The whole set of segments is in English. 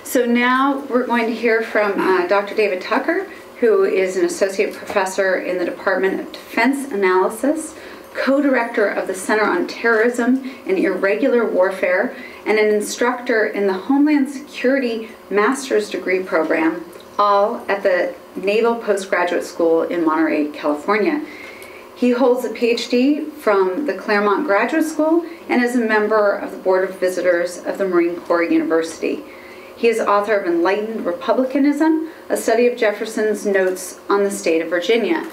So now we're going to hear from Dr. David Tucker, who is an associate professor in the Department of Defense Analysis, co-director of the Center on Terrorism and Irregular Warfare, and an instructor in the Homeland Security Master's Degree Program, all at the Naval Postgraduate School in Monterey, California. He holds a PhD from the Claremont Graduate School and is a member of the Board of Visitors of the Marine Corps University. He is author of Enlightened Republicanism, a study of Jefferson's notes on the state of Virginia.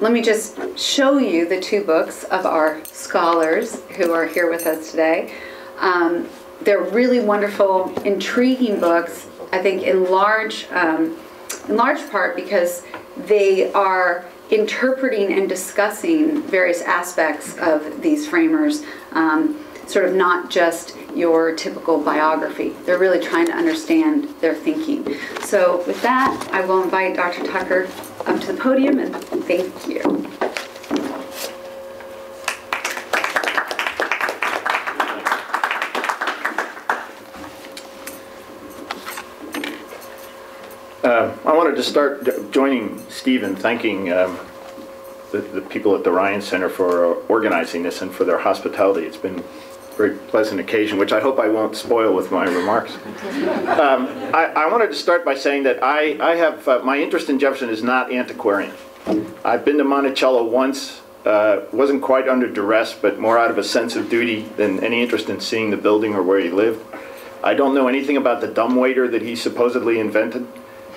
Let me just show you the two books of our scholars who are here with us today. They're really wonderful, intriguing books, I think in large part because they are interpreting and discussing various aspects of these framers, sort of not just your typical biography. They're really trying to understand their thinking. So with that, I will invite Dr. Tucker up to the podium, and thank you. I wanted to start joining Steve in thanking the people at the Ryan Center for organizing this and for their hospitality. It's been a very pleasant occasion, which I hope I won't spoil with my remarks. I wanted to start by saying that I have, my interest in Jefferson is not antiquarian. I've been to Monticello once, wasn't quite under duress, but more out of a sense of duty than any interest in seeing the building or where he lived. I don't know anything about the dumbwaiter that he supposedly invented.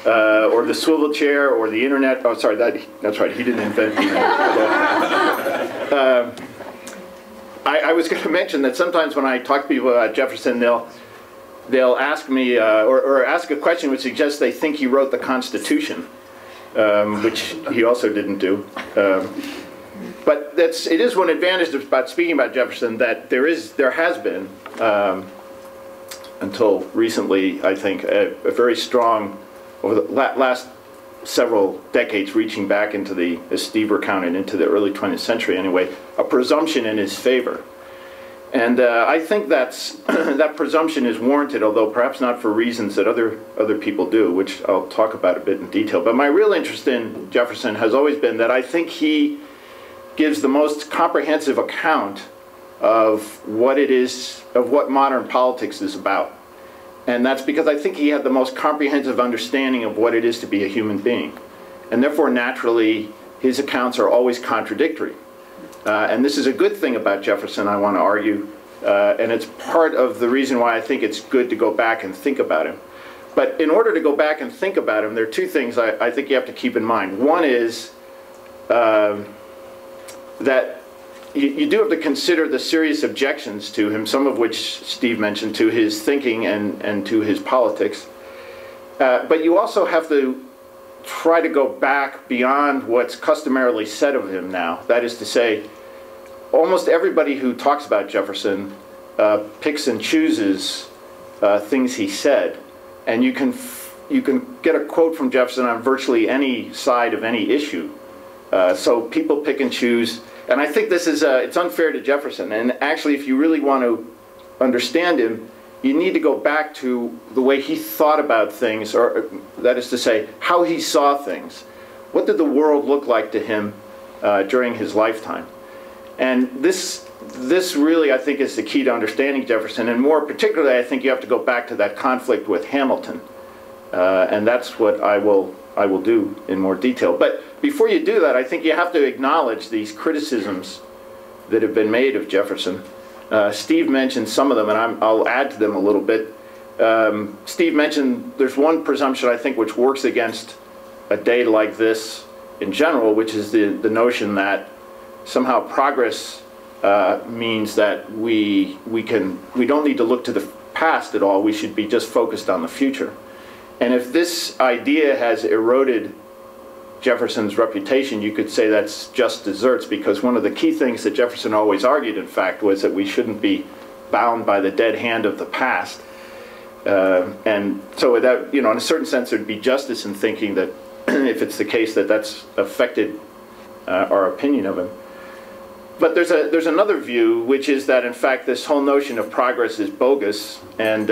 Or the swivel chair, or the internet. Oh, sorry, that's right, he didn't invent the internet. I was going to mention that sometimes when I talk to people about Jefferson, they'll ask me, or ask a question which suggests they think he wrote the Constitution, which he also didn't do. But it is one advantage about speaking about Jefferson that there has been, until recently, I think, a very strong, over the last several decades, reaching back into the, as Steve recounted, into the early 20th century anyway, a presumption in his favor. And I think that presumption is warranted, although perhaps not for reasons that other people do, which I'll talk about a bit in detail. But my real interest in Jefferson has always been that I think he gives the most comprehensive account of what it is, of what modern politics is about. And that's because I think he had the most comprehensive understanding of what it is to be a human being. And therefore, naturally, his accounts are always contradictory. And this is a good thing about Jefferson, I want to argue. And it's part of the reason why I think it's good to go back and think about him. But in order to go back and think about him, there are two things I think you have to keep in mind. One is that you do have to consider the serious objections to him, some of which Steve mentioned, to his thinking and to his politics. But you also have to try to go back beyond what's customarily said of him now. That is to say, almost everybody who talks about Jefferson picks and chooses things he said. And you can get a quote from Jefferson on virtually any side of any issue. So people pick and choose. And I think this is, it's unfair to Jefferson. And actually, if you really want to understand him, you need to go back to the way he thought about things, or that is to say, how he saw things. What did the world look like to him during his lifetime? And this really, I think, is the key to understanding Jefferson. And more particularly, I think you have to go back to that conflict with Hamilton. And that's what I will I will do in more detail. But before you do that, I think you have to acknowledge these criticisms that have been made of Jefferson. Steve mentioned some of them, and I'll add to them a little bit. Steve mentioned there's one presumption, I think, which works against a day like this in general, which is the notion that somehow progress means that we don't need to look to the past at all. We should be just focused on the future. And if this idea has eroded Jefferson's reputation, you could say that's just desserts, because one of the key things that Jefferson always argued, in fact, was that we shouldn't be bound by the dead hand of the past. And so that, in a certain sense, there'd be justice in thinking that if it's the case that that's affected our opinion of him. But there's another view, which is that, in fact, this whole notion of progress is bogus, and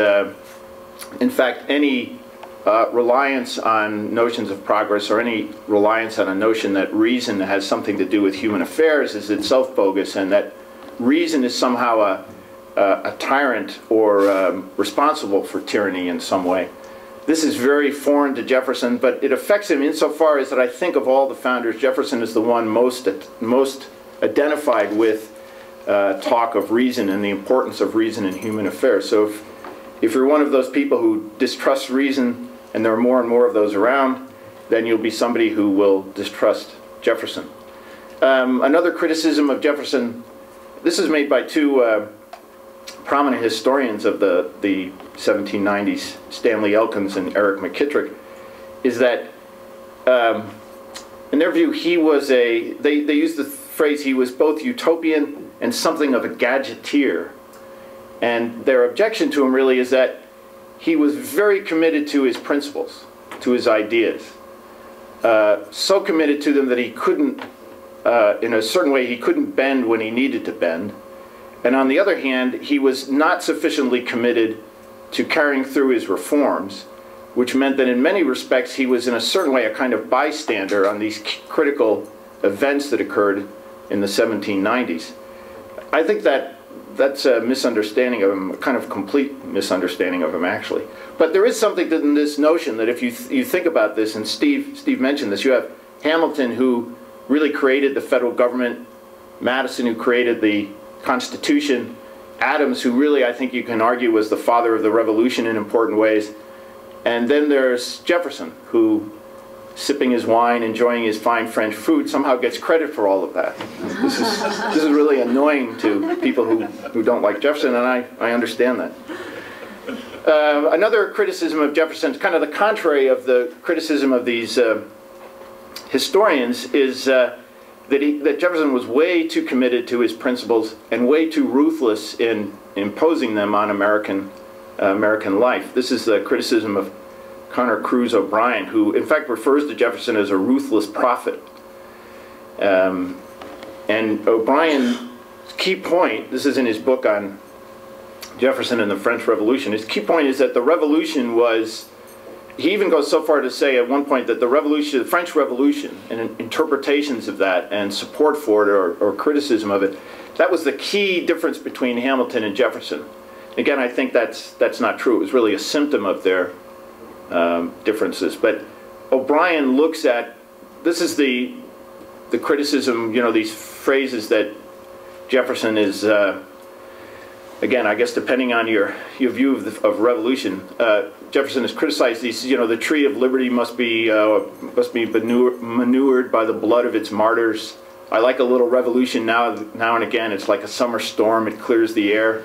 in fact, any reliance on notions of progress, or any reliance on a notion that reason has something to do with human affairs, is itself bogus, and that reason is somehow a tyrant or responsible for tyranny in some way. This is very foreign to Jefferson, but it affects him insofar as that I think of all the founders, Jefferson is the one most identified with talk of reason and the importance of reason in human affairs. So if you're one of those people who distrusts reason, and there are more and more of those around, then you'll be somebody who will distrust Jefferson. Another criticism of Jefferson, this is made by two prominent historians of the 1790s, Stanley Elkins and Eric McKittrick, is that in their view he was they use the phrase he was both utopian and something of a gadgeteer. And their objection to him really is that he was very committed to his principles, to his ideas. So committed to them that he couldn't, in a certain way, he couldn't bend when he needed to bend. And on the other hand, he was not sufficiently committed to carrying through his reforms, which meant that in many respects he was in a certain way a kind of bystander on these critical events that occurred in the 1790s. I think that's a misunderstanding of him, a kind of complete misunderstanding of him, actually. But there is something in this notion that if you think about this, and Steve mentioned this, you have Hamilton, who really created the federal government, Madison, who created the Constitution, Adams, who really, I think you can argue, was the father of the Revolution in important ways, and then there's Jefferson, who, sipping his wine, enjoying his fine French food, somehow gets credit for all of that. This is really annoying to people who don't like Jefferson, and I understand that. Another criticism of Jefferson, kind of the contrary of the criticism of these historians, is that Jefferson was way too committed to his principles and way too ruthless in imposing them on American life. This is the criticism of Connor Cruz O'Brien, who in fact refers to Jefferson as a ruthless prophet. And O'Brien's key point, this is in his book on Jefferson and the French Revolution, his key point is that the revolution was, he even goes so far to say at one point that the French Revolution, and interpretations of that and support for it or criticism of it, that was the key difference between Hamilton and Jefferson. Again, I think that's not true. It was really a symptom of their differences. But O'Brien looks at, this is the criticism, these phrases that Jefferson is, again, I guess depending on your view of revolution, Jefferson has criticized these, the tree of liberty must be manured by the blood of its martyrs. I like a little revolution now and again. It's like a summer storm. It clears the air.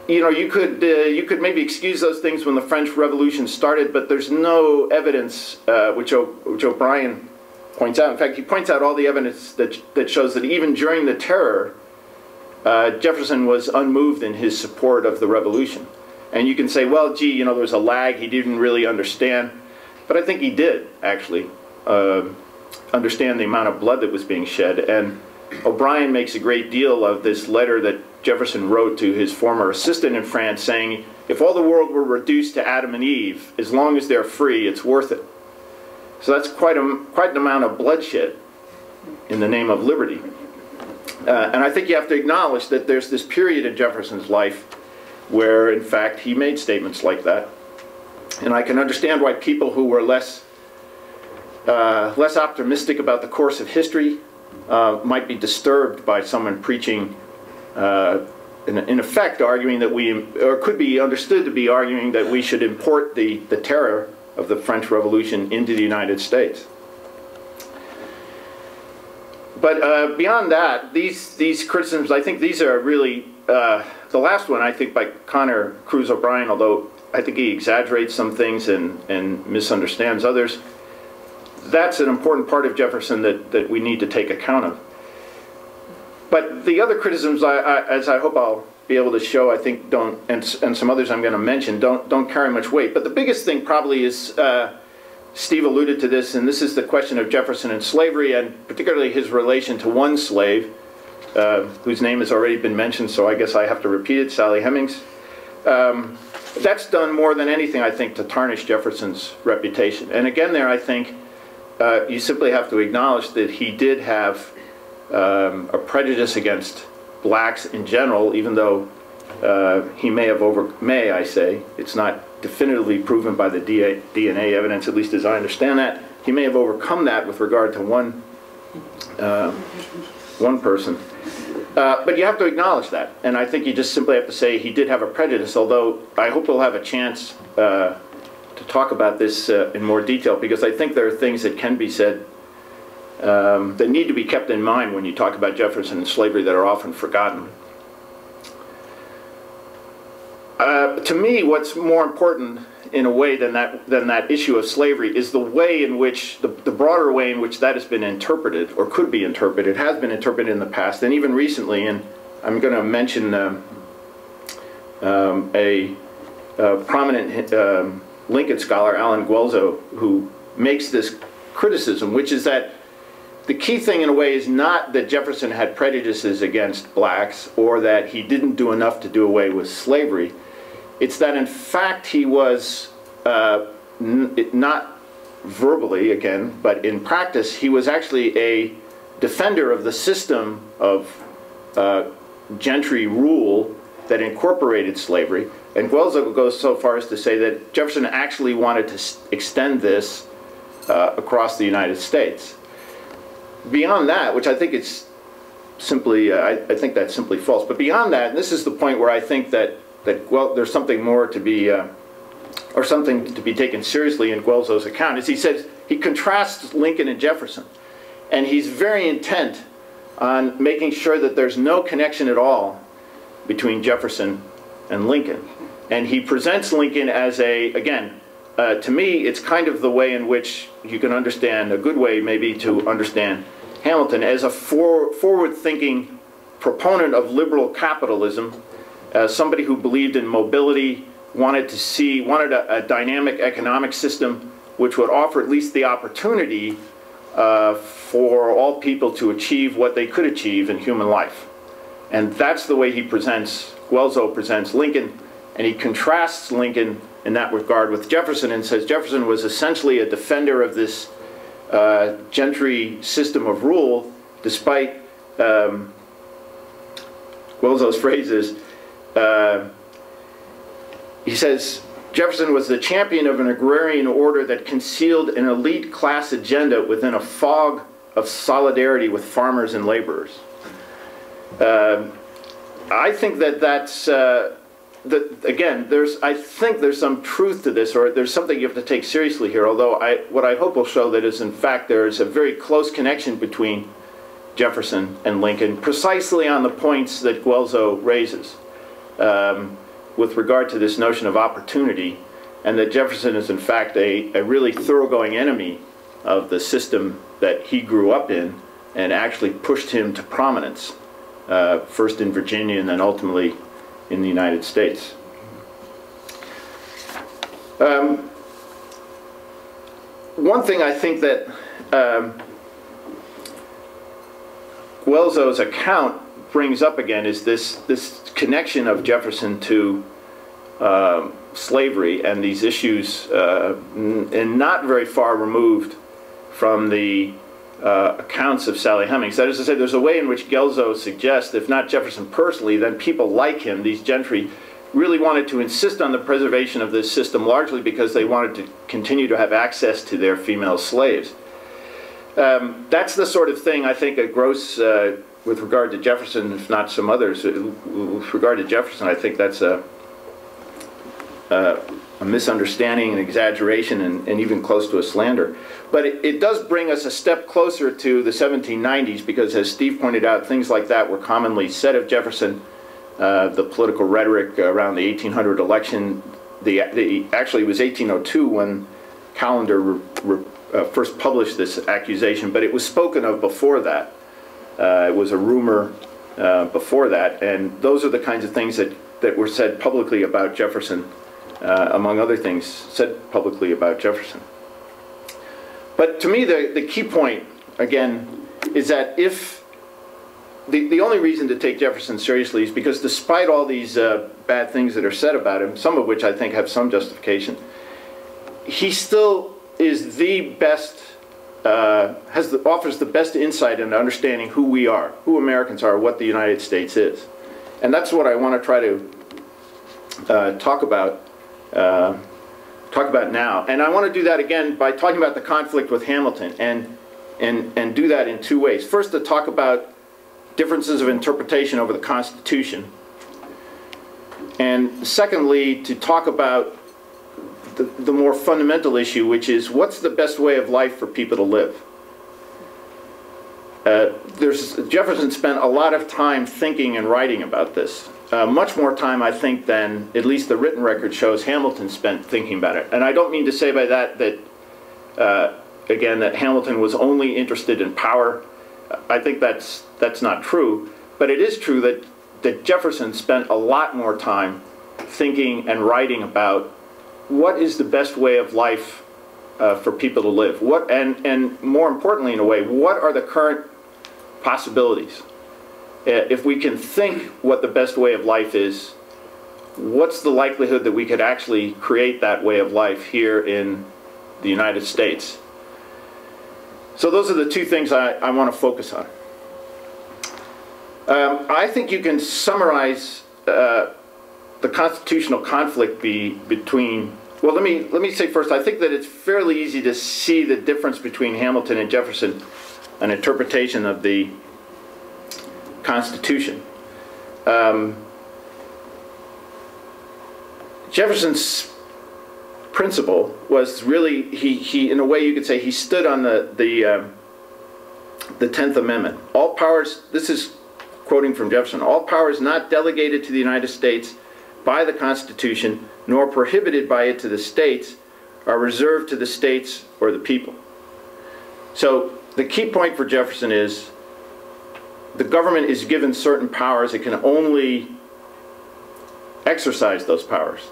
You could maybe excuse those things when the French Revolution started, but there's no evidence, which O'Brien points out. In fact, he points out all the evidence that shows that even during the Terror, Jefferson was unmoved in his support of the revolution. And you can say, well, gee, there was a lag, he didn't really understand. But I think he did, actually, understand the amount of blood that was being shed. And O'Brien makes a great deal of this letter that Jefferson wrote to his former assistant in France, saying, if all the world were reduced to Adam and Eve, as long as they're free, it's worth it. So that's quite an amount of bloodshed in the name of liberty. And I think you have to acknowledge that there's this period in Jefferson's life where, in fact, he made statements like that. And I can understand why people who were less optimistic about the course of history might be disturbed by someone preaching, in effect, arguing that or could be understood to be arguing that we should import the terror of the French Revolution into the United States. But beyond that, these criticisms, I think these are really, the last one, I think, by Connor Cruz O'Brien, although I think he exaggerates some things and misunderstands others, that's an important part of Jefferson that we need to take account of. But the other criticisms, as I hope I'll be able to show, I think don't, and some others I'm going to mention, don't carry much weight. But the biggest thing probably is, Steve alluded to this, and this is the question of Jefferson and slavery, and particularly his relation to one slave, whose name has already been mentioned, so I guess I have to repeat it, Sally Hemings. That's done more than anything, I think, to tarnish Jefferson's reputation. And again there, I think, you simply have to acknowledge that he did have a prejudice against blacks in general, even though he may have I say, it's not definitively proven by the DNA evidence, at least as I understand that, he may have overcome that with regard to one person. But you have to acknowledge that, and I think you just simply have to say he did have a prejudice, although I hope we'll have a chance to talk about this in more detail, because I think there are things that can be said that need to be kept in mind when you talk about Jefferson and slavery that are often forgotten. To me, what's more important in a way than that issue of slavery is the way in which, the broader way in which that has been interpreted, or could be interpreted, has been interpreted in the past, and even recently. And I'm going to mention a prominent Lincoln scholar, Alan Guelzo, who makes this criticism, which is that the key thing in a way is not that Jefferson had prejudices against blacks or that he didn't do enough to do away with slavery. It's that in fact he was, not verbally again, but in practice, he was actually a defender of the system of gentry rule that incorporated slavery. And Guelzo goes so far as to say that Jefferson actually wanted to extend this across the United States. Beyond that, which I think it's simply, I think that's simply false, but beyond that, and this is the point where I think that well, there's something more to be, or something to be taken seriously in Guelzo's account, is he says, he contrasts Lincoln and Jefferson, and he's very intent on making sure that there's no connection at all between Jefferson and Lincoln. And he presents Lincoln as again, to me, it's kind of the way in which you can understand, a good way maybe to understand Hamilton, as a forward-thinking proponent of liberal capitalism, somebody who believed in mobility, wanted a dynamic economic system which would offer at least the opportunity for all people to achieve what they could achieve in human life. And that's the way he presents, Guelzo presents Lincoln, and he contrasts Lincoln in that regard with Jefferson, and says Jefferson was essentially a defender of this gentry system of rule, despite Guelzo's phrases. He says Jefferson was the champion of an agrarian order that concealed an elite class agenda within a fog of solidarity with farmers and laborers. I think that's again, I think there's some truth to this, or there's something you have to take seriously here, although what I hope will show that is in fact there is a very close connection between Jefferson and Lincoln, precisely on the points that Guelzo raises with regard to this notion of opportunity, and that Jefferson is in fact a really thoroughgoing enemy of the system that he grew up in and actually pushed him to prominence, first in Virginia and then ultimately in the United States. One thing I think that Guelzo's account brings up again is this connection of Jefferson to slavery and these issues, and not very far removed from the accounts of Sally Hemings. That is to say, there's a way in which Guelzo suggests, if not Jefferson personally, then people like him, these gentry, really wanted to insist on the preservation of this system largely because they wanted to continue to have access to their female slaves. That's the sort of thing I think a gross, with regard to Jefferson, if not some others, with regard to Jefferson, I think that's a misunderstanding, an exaggeration, and even close to a slander. But it does bring us a step closer to the 1790s because, as Steve pointed out, things like that were commonly said of Jefferson. The political rhetoric around the 1800 election, actually it was 1802 when Callender first published this accusation, but it was spoken of before that. It was a rumor before that, and those are the kinds of things that were said publicly about Jefferson, among other things said publicly about Jefferson. But to me, the key point, again, is that if the only reason to take Jefferson seriously is because despite all these bad things that are said about him, some of which I think have some justification, he still is the best, offers the best insight into understanding who we are, who Americans are, what the United States is. And that's what I want to try to talk about now. And I want to do that again by talking about the conflict with Hamilton and do that in two ways. First, to talk about differences of interpretation over the Constitution. And secondly, to talk about the more fundamental issue, which is what's the best way of life for people to live? Jefferson spent a lot of time thinking and writing about this. Much more time, I think, than at least the written record shows Hamilton spent thinking about it. And I don't mean to say by that again, that Hamilton was only interested in power. I think that's not true. But it is true that Jefferson spent a lot more time thinking and writing about what is the best way of life for people to live. And more importantly, in a way, what are the current possibilities? If we can think what the best way of life is, what's the likelihood that we could actually create that way of life here in the United States? So those are the two things I want to focus on. I think you can summarize the constitutional conflict between, well, let me say first, I think that it's fairly easy to see the difference between Hamilton and Jefferson, an interpretation of the Constitution. Jefferson's principle was really, he in a way you could say he stood on the 10th Amendment. All powers, this is quoting from Jefferson, all powers not delegated to the United States by the Constitution nor prohibited by it to the states are reserved to the states or the people. So the key point for Jefferson is the government is given certain powers. It can only exercise those powers.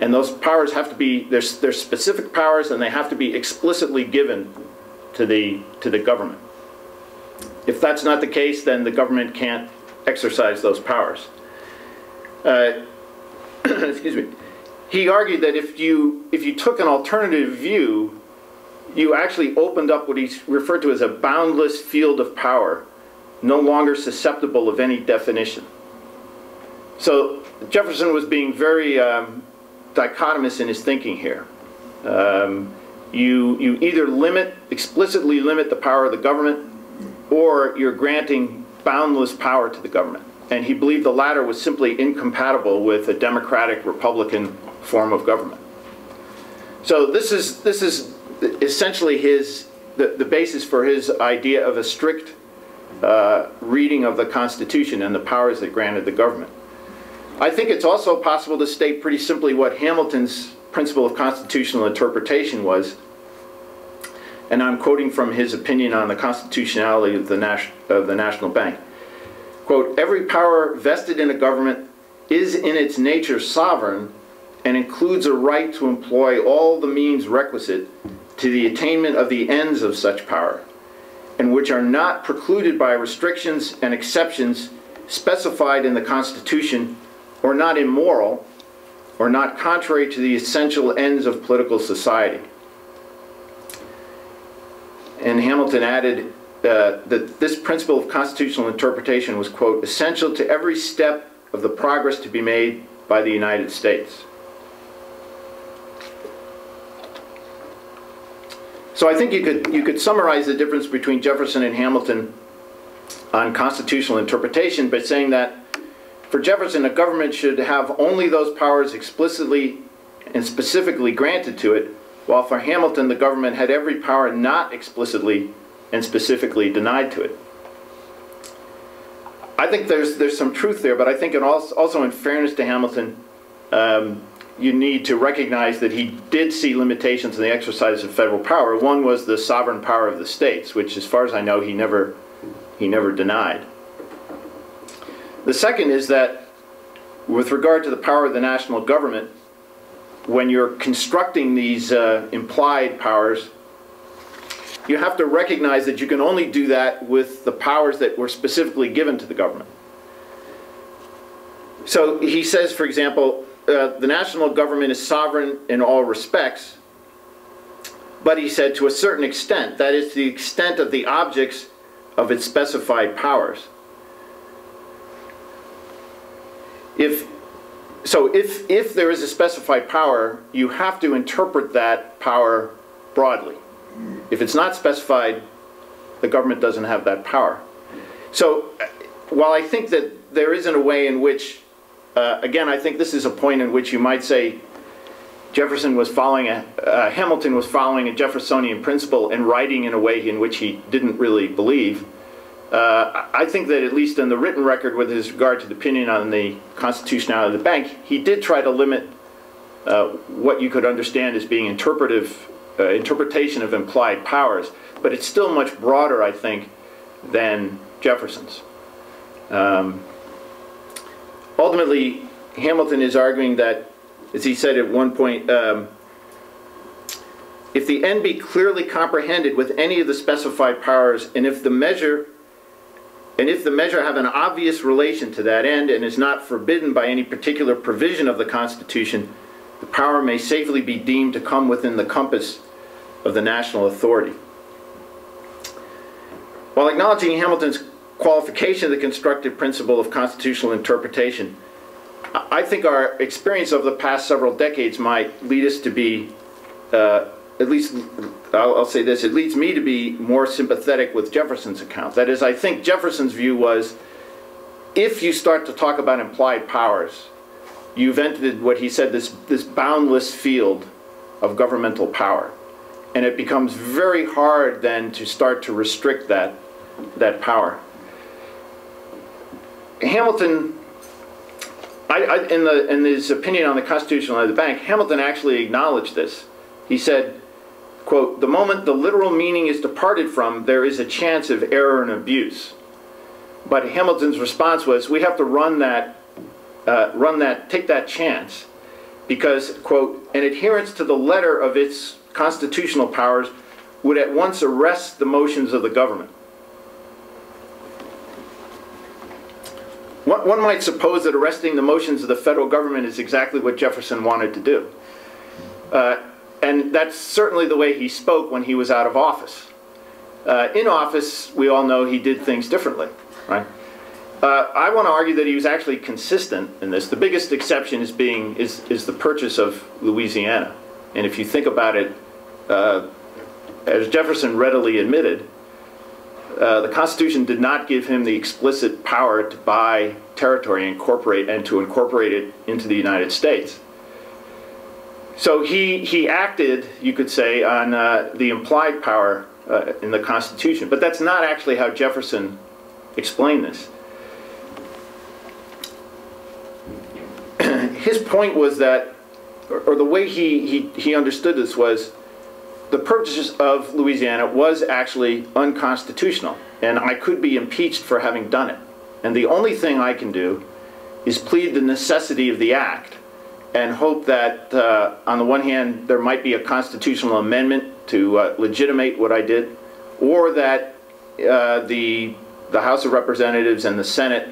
And those powers have to be, they're specific powers, and they have to be explicitly given to the government. If that's not the case, then the government can't exercise those powers. Excuse me. He argued that if you took an alternative view, you actually opened up what he referred to as a boundless field of power, no longer susceptible of any definition. So Jefferson was being very dichotomous in his thinking here. You either explicitly limit the power of the government, or you're granting boundless power to the government. And he believed the latter was simply incompatible with a democratic Republican form of government. So this is essentially the basis for his idea of a strict reading of the Constitution and the powers that granted the government. I think it's also possible to state pretty simply what Hamilton's principle of constitutional interpretation was, and I'm quoting from his opinion on the constitutionality of the National Bank. Quote, "Every power vested in a government is in its nature sovereign and includes a right to employ all the means requisite to the attainment of the ends of such power, and which are not precluded by restrictions and exceptions specified in the Constitution, or not immoral, or not contrary to the essential ends of political society." And Hamilton added that this principle of constitutional interpretation was, quote, "essential to every step of the progress to be made by the United States. So I think you could summarize the difference between Jefferson and Hamilton on constitutional interpretation by saying that for Jefferson, a government should have only those powers explicitly and specifically granted to it, while for Hamilton, the government had every power not explicitly and specifically denied to it. I think there's some truth there, but I think also in fairness to Hamilton, you need to recognize that he did see limitations in the exercise of federal power. One was the sovereign power of the states, which, as far as I know, he never denied. The second is that with regard to the power of the national government, when you're constructing these implied powers, you have to recognize that you can only do that with the powers that were specifically given to the government. So he says, for example, the national government is sovereign in all respects, but he said to a certain extent, that is, to the extent of the objects of its specified powers. If there is a specified power, you have to interpret that power broadly. If it's not specified, the government doesn't have that power. So while I think that there isn't a way in which, again, I think this is a point in which you might say Hamilton was following a Jeffersonian principle and writing in a way in which he didn't really believe. I think that at least in the written record with regard to the opinion on the constitutionality of the bank, he did try to limit what you could understand as being interpretation of implied powers, but it's still much broader, I think, than Jefferson's. Ultimately, Hamilton is arguing that, as he said at one point, if the end be clearly comprehended with any of the specified powers, and if the measure have an obvious relation to that end and is not forbidden by any particular provision of the Constitution, the power may safely be deemed to come within the compass of the national authority. While acknowledging Hamilton's qualification of the constructive principle of constitutional interpretation, I think our experience over the past several decades might lead us to be, at least, I'll say this, it leads me to be more sympathetic with Jefferson's account. That is, I think Jefferson's view was, if you start to talk about implied powers, you've entered what he said, this boundless field of governmental power. And it becomes very hard then to start to restrict that power. Hamilton, in his opinion on the constitutionality of the bank, Hamilton actually acknowledged this. He said, quote, "The moment the literal meaning is departed from, there is a chance of error and abuse." But Hamilton's response was, we have to take that chance, because, quote, "an adherence to the letter of its constitutional powers would at once arrest the motions of the government." One might suppose that arresting the motions of the federal government is exactly what Jefferson wanted to do. And that's certainly the way he spoke when he was out of office. In office, we all know he did things differently, right? I want to argue that he was actually consistent in this. The biggest exception is the purchase of Louisiana. And if you think about it, as Jefferson readily admitted, the Constitution did not give him the explicit power to buy territory and to incorporate it into the United States. So he acted, you could say, on the implied power in the Constitution. But that's not actually how Jefferson explained this. His point was that, or the way he understood this was, the purchase of Louisiana was actually unconstitutional, and I could be impeached for having done it. And the only thing I can do is plead the necessity of the act and hope that, on the one hand, there might be a constitutional amendment to legitimate what I did, or that the House of Representatives and the Senate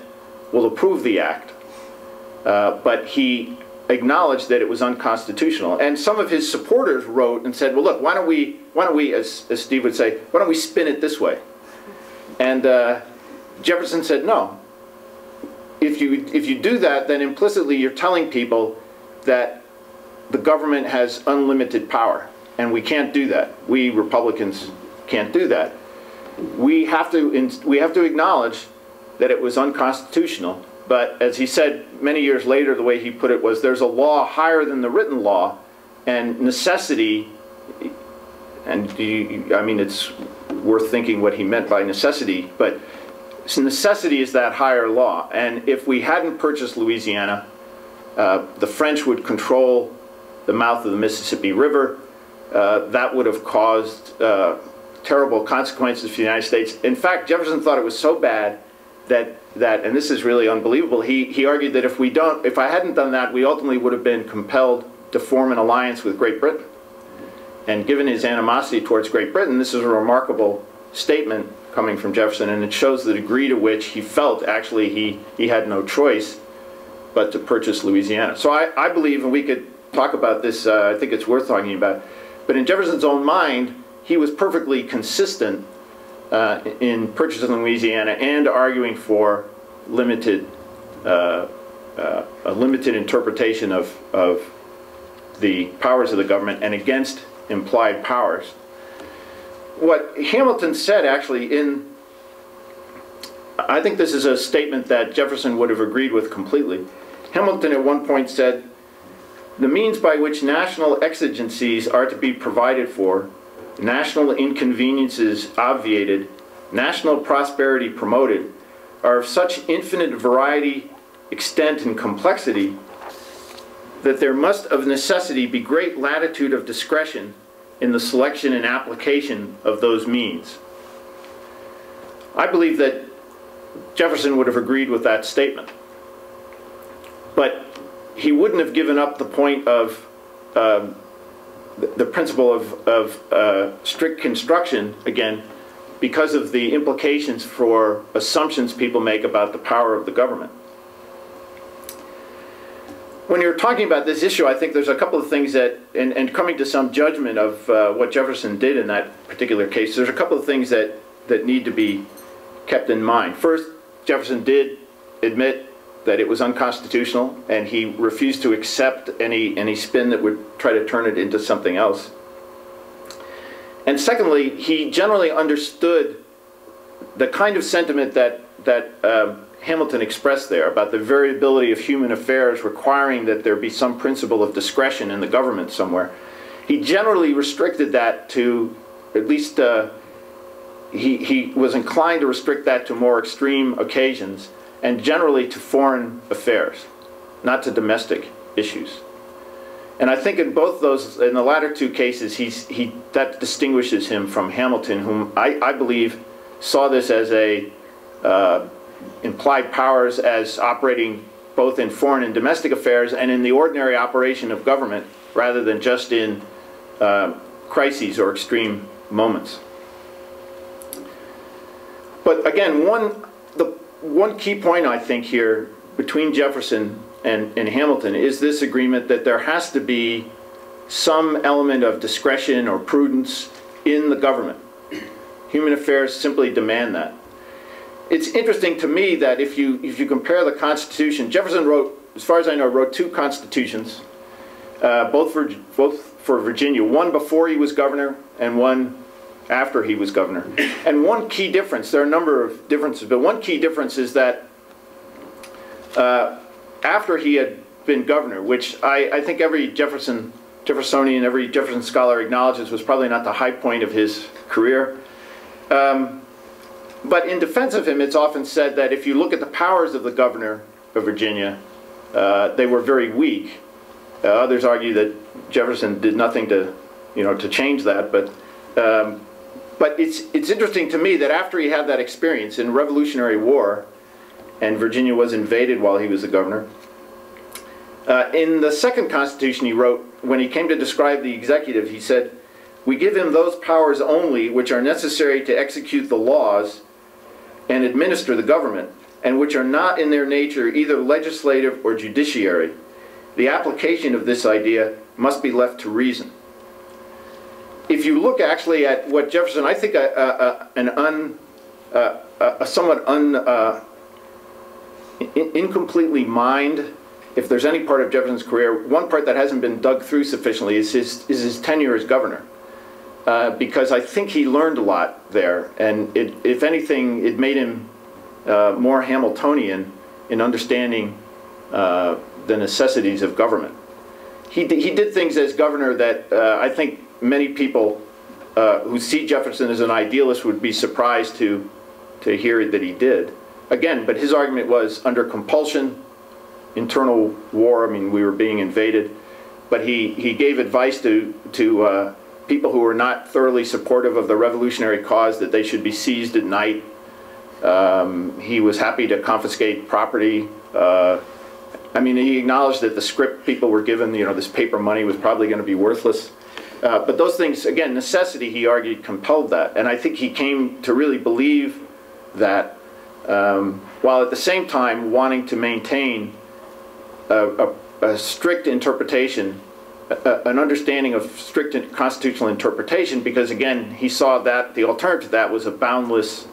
will approve the act. But he acknowledged that it was unconstitutional. And some of his supporters wrote and said, well, look, why don't we, as Steve would say, why don't we spin it this way? And Jefferson said, no. if you do that, then implicitly you're telling people that the government has unlimited power, and we can't do that. We Republicans can't do that. We have to acknowledge that it was unconstitutional. But as he said many years later, the way he put it was, there's a law higher than the written law, and necessity, and I mean, it's worth thinking what he meant by necessity, but necessity is that higher law. And if we hadn't purchased Louisiana, the French would control the mouth of the Mississippi River. That would have caused terrible consequences for the United States. In fact, Jefferson thought it was so bad that and this is really unbelievable, he argued that if I hadn't done that, we ultimately would have been compelled to form an alliance with Great Britain. And given his animosity towards Great Britain, this is a remarkable statement coming from Jefferson, and it shows the degree to which he felt actually he had no choice but to purchase Louisiana. So I believe, and we could talk about this, I think it's worth talking about, but in Jefferson's own mind, he was perfectly consistent in purchasing Louisiana and arguing for a limited interpretation of the powers of the government and against implied powers. What Hamilton said actually I think this is a statement that Jefferson would have agreed with completely. Hamilton at one point said, "The means by which national exigencies are to be provided for, national inconveniences obviated, national prosperity promoted, are of such infinite variety, extent, and complexity that there must of necessity be great latitude of discretion in the selection and application of those means." I believe that Jefferson would have agreed with that statement. But he wouldn't have given up the point of the principle of strict construction, again, because of the implications for assumptions people make about the power of the government. When you're talking about this issue, I think there's a couple of things that, and coming to some judgment of what Jefferson did in that particular case, there's a couple of things that need to be kept in mind. First, Jefferson did admit that it was unconstitutional, and he refused to accept any spin that would try to turn it into something else. And secondly, he generally understood the kind of sentiment that Hamilton expressed there about the variability of human affairs requiring that there be some principle of discretion in the government somewhere. He generally restricted that to, at least he was inclined to restrict that to more extreme occasions, and generally to foreign affairs, not to domestic issues. And I think in both those, in the latter two cases, that distinguishes him from Hamilton, whom I believe saw this as implied powers as operating both in foreign and domestic affairs and in the ordinary operation of government, rather than just in crises or extreme moments. But again, one key point I think here between Jefferson and Hamilton is this agreement that there has to be some element of discretion or prudence in the government. Human affairs simply demand that. It's interesting to me that if you compare the Constitution, Jefferson wrote, as far as I know, wrote two constitutions, both for Virginia, one before he was governor and one after he was governor. And one key difference, there are a number of differences, but one key difference is that after he had been governor, which I think every Jeffersonian, every Jefferson scholar acknowledges was probably not the high point of his career, but in defense of him, it's often said that if you look at the powers of the governor of Virginia, they were very weak. Others argue that Jefferson did nothing to change that, but it's interesting to me that after he had that experience in Revolutionary War, and Virginia was invaded while he was the governor, in the second Constitution he wrote, when he came to describe the executive, he said, "We give him those powers only which are necessary to execute the laws and administer the government, and which are not in their nature either legislative or judiciary. The application of this idea must be left to reason." If you look actually at what Jefferson, I think a somewhat incompletely mined. If there's any part of Jefferson's career, one part that hasn't been dug through sufficiently is his tenure as governor. Because I think he learned a lot there, and if anything, it made him more Hamiltonian in understanding the necessities of government. He did things as governor that I think many people who see Jefferson as an idealist would be surprised to hear that he did. Again, but his argument was under compulsion, internal war. I mean, we were being invaded, but he gave advice to people who were not thoroughly supportive of the revolutionary cause that they should be seized at night. He was happy to confiscate property. I mean, he acknowledged that the script people were given, you know, this paper money was probably going to be worthless. But those things, again, necessity, he argued, compelled that. And I think he came to really believe that, while at the same time wanting to maintain a strict interpretation, an understanding of strict constitutional interpretation, because again, he saw that the alternative to that was a boundless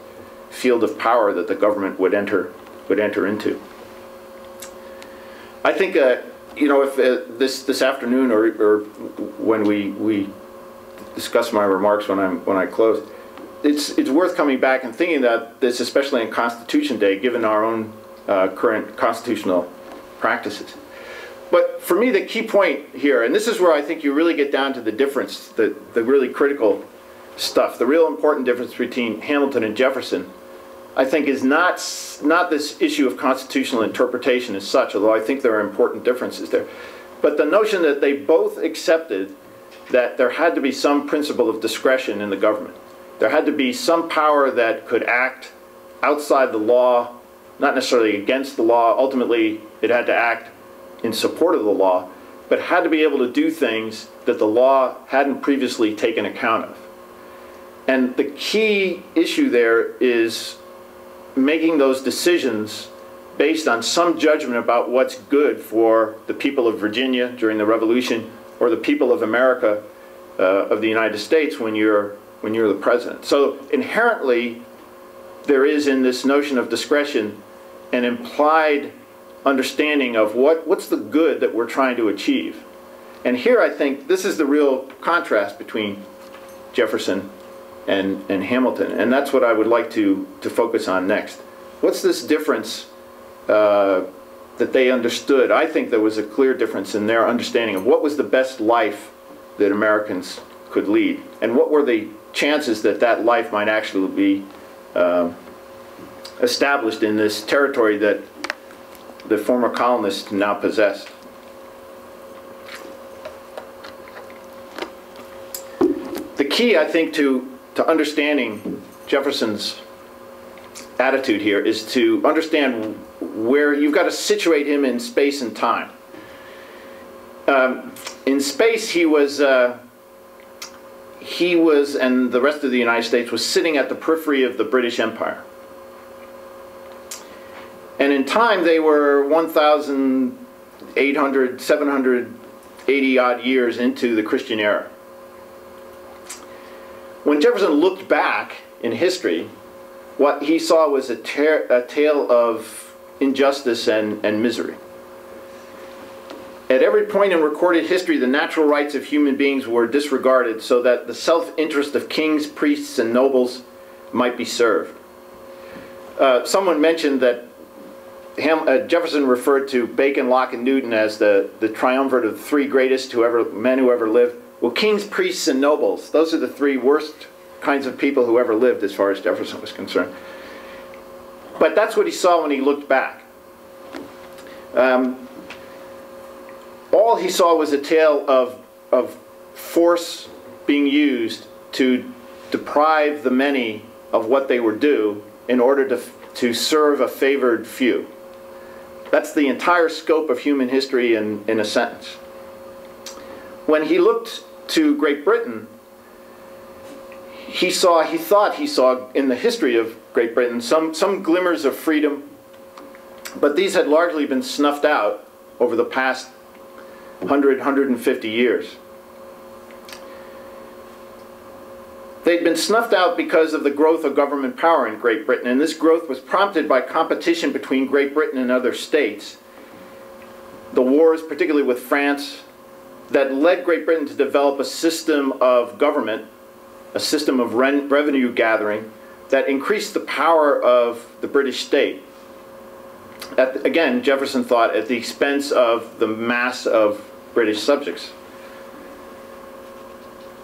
field of power that the government would enter into. I think, you know, if this afternoon or when we discuss my remarks when I close, it's worth coming back and thinking about this, especially on Constitution Day, given our own current constitutional practices. But for me, the key point here, and this is where I think you really get down to the difference, the really critical stuff, the real important difference between Hamilton and Jefferson, I think is not this issue of constitutional interpretation as such, although I think there are important differences there, but the notion that they both accepted that there had to be some principle of discretion in the government. There had to be some power that could act outside the law, not necessarily against the law. Ultimately, it had to act in support of the law, but had to be able to do things that the law hadn't previously taken account of. And the key issue there is making those decisions based on some judgment about what's good for the people of Virginia during the Revolution, or the people of America, of the United States when you're the president. So inherently, there is in this notion of discretion an implied understanding of what's the good that we're trying to achieve. And here I think this is the real contrast between Jefferson and Hamilton, and that's what I would like to focus on next. What's this difference that they understood? I think there was a clear difference in their understanding of what was the best life that Americans could lead, and what were the chances that that life might actually be established in this territory that the former colonists now possessed. The key, I think, to understanding Jefferson's attitude here is to understand where you've got to situate him in space and time. In space, he was, and the rest of the United States was sitting at the periphery of the British Empire. And in time, they were 1,800, 780 odd years into the Christian era. When Jefferson looked back in history, what he saw was a tale of injustice and misery. At every point in recorded history, the natural rights of human beings were disregarded so that the self-interest of kings, priests, and nobles might be served. Someone mentioned that Jefferson referred to Bacon, Locke, and Newton as the triumvirate of the three greatest men who ever lived. Well, kings, priests, and nobles, those are the three worst kinds of people who ever lived as far as Jefferson was concerned. But that's what he saw when he looked back. All he saw was a tale of force being used to deprive the many of what they were due in order to serve a favored few. That's the entire scope of human history in a sentence. When he looked to Great Britain, he thought he saw in the history of Great Britain some glimmers of freedom, but these had largely been snuffed out over the past 100, 150 years. They'd been snuffed out because of the growth of government power in Great Britain, and this growth was prompted by competition between Great Britain and other states. The wars, particularly with France, that led Great Britain to develop a system of government, a system of revenue gathering, that increased the power of the British state. Again, Jefferson thought at the expense of the mass of British subjects.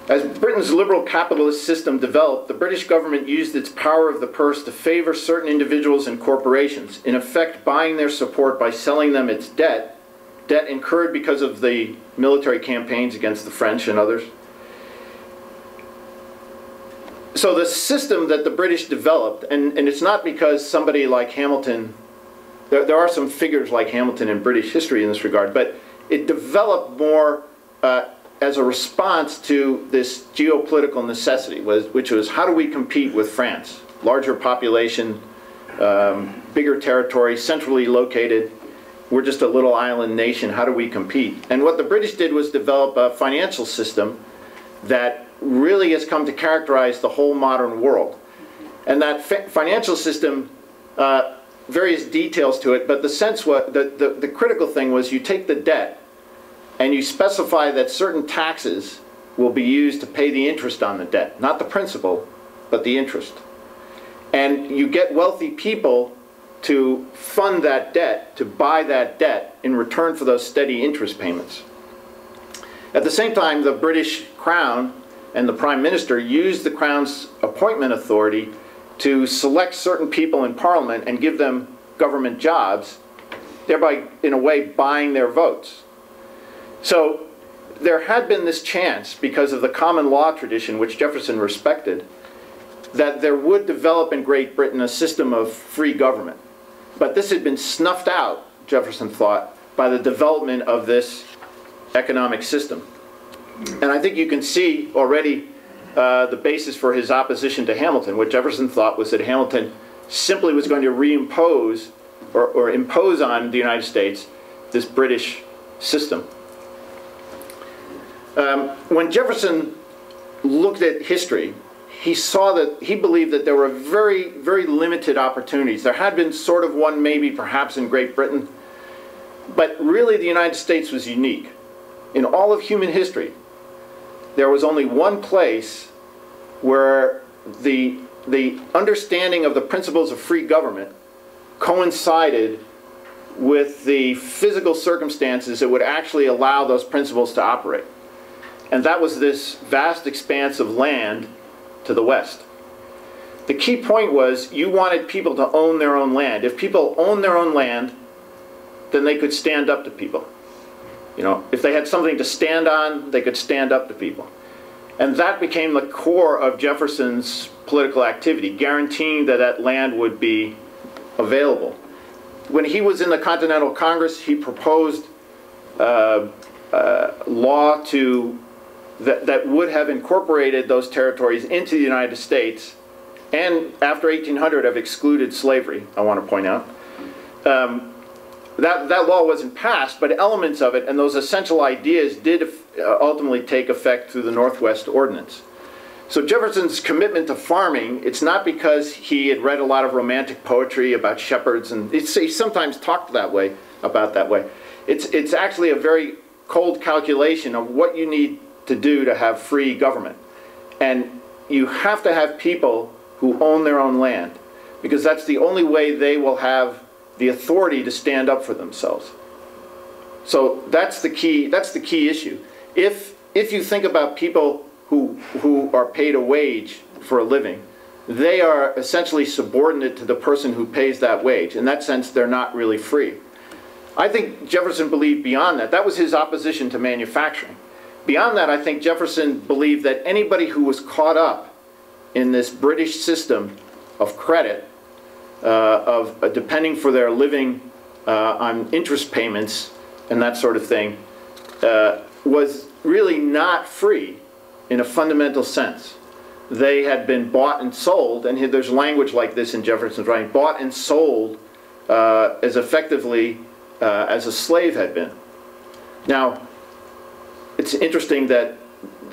As Britain's liberal capitalist system developed, the British government used its power of the purse to favor certain individuals and corporations, in effect buying their support by selling them its debt incurred because of the military campaigns against the French and others. So the system that the British developed, and it's not because somebody like Hamilton, there are some figures like Hamilton in British history in this regard, but it developed more as a response to this geopolitical necessity, which was how do we compete with France? Larger population, bigger territory, centrally located. We're just a little island nation. How do we compete? And what the British did was develop a financial system that really has come to characterize the whole modern world. And that financial system, various details to it, but the critical thing was you take the debt and you specify that certain taxes will be used to pay the interest on the debt. Not the principal, but the interest. And you get wealthy people to fund that debt, to buy that debt in return for those steady interest payments. At the same time, the British Crown and the Prime Minister used the Crown's appointment authority to select certain people in Parliament and give them government jobs, thereby, in a way, buying their votes. So there had been this chance, because of the common law tradition, which Jefferson respected, that there would develop in Great Britain a system of free government. But this had been snuffed out, Jefferson thought, by the development of this economic system. And I think you can see already the basis for his opposition to Hamilton. What Jefferson thought was that Hamilton simply was going to reimpose or impose on the United States this British system. When Jefferson looked at history, he saw that he believed that there were very, very limited opportunities. There had been sort of one maybe perhaps in Great Britain, but really the United States was unique. In all of human history, there was only one place where the understanding of the principles of free government coincided with the physical circumstances that would actually allow those principles to operate. And that was this vast expanse of land to the west. The key point was you wanted people to own their own land. If people owned their own land, then they could stand up to people. You know, if they had something to stand on, they could stand up to people. And that became the core of Jefferson's political activity, guaranteeing that that land would be available. When he was in the Continental Congress, he proposed law that would have incorporated those territories into the United States, and after 1800 have excluded slavery, I want to point out. That law wasn't passed, but elements of it and those essential ideas did ultimately take effect through the Northwest Ordinance. So Jefferson's commitment to farming, it's not because he had read a lot of romantic poetry about shepherds, and he sometimes talked that way, about that way. It's actually a very cold calculation of what you need to do to have free government. And you have to have people who own their own land, because that's the only way they will have the authority to stand up for themselves. So that's the key issue. If you think about people who are paid a wage for a living, they are essentially subordinate to the person who pays that wage. In that sense, they're not really free. I think Jefferson believed beyond that. That was his opposition to manufacturing. Beyond that, I think Jefferson believed that anybody who was caught up in this British system of credit, of depending for their living on interest payments and that sort of thing, was really not free in a fundamental sense. They had been bought and sold, and there's language like this in Jefferson's writing, bought and sold as effectively as a slave had been. Now, it's interesting that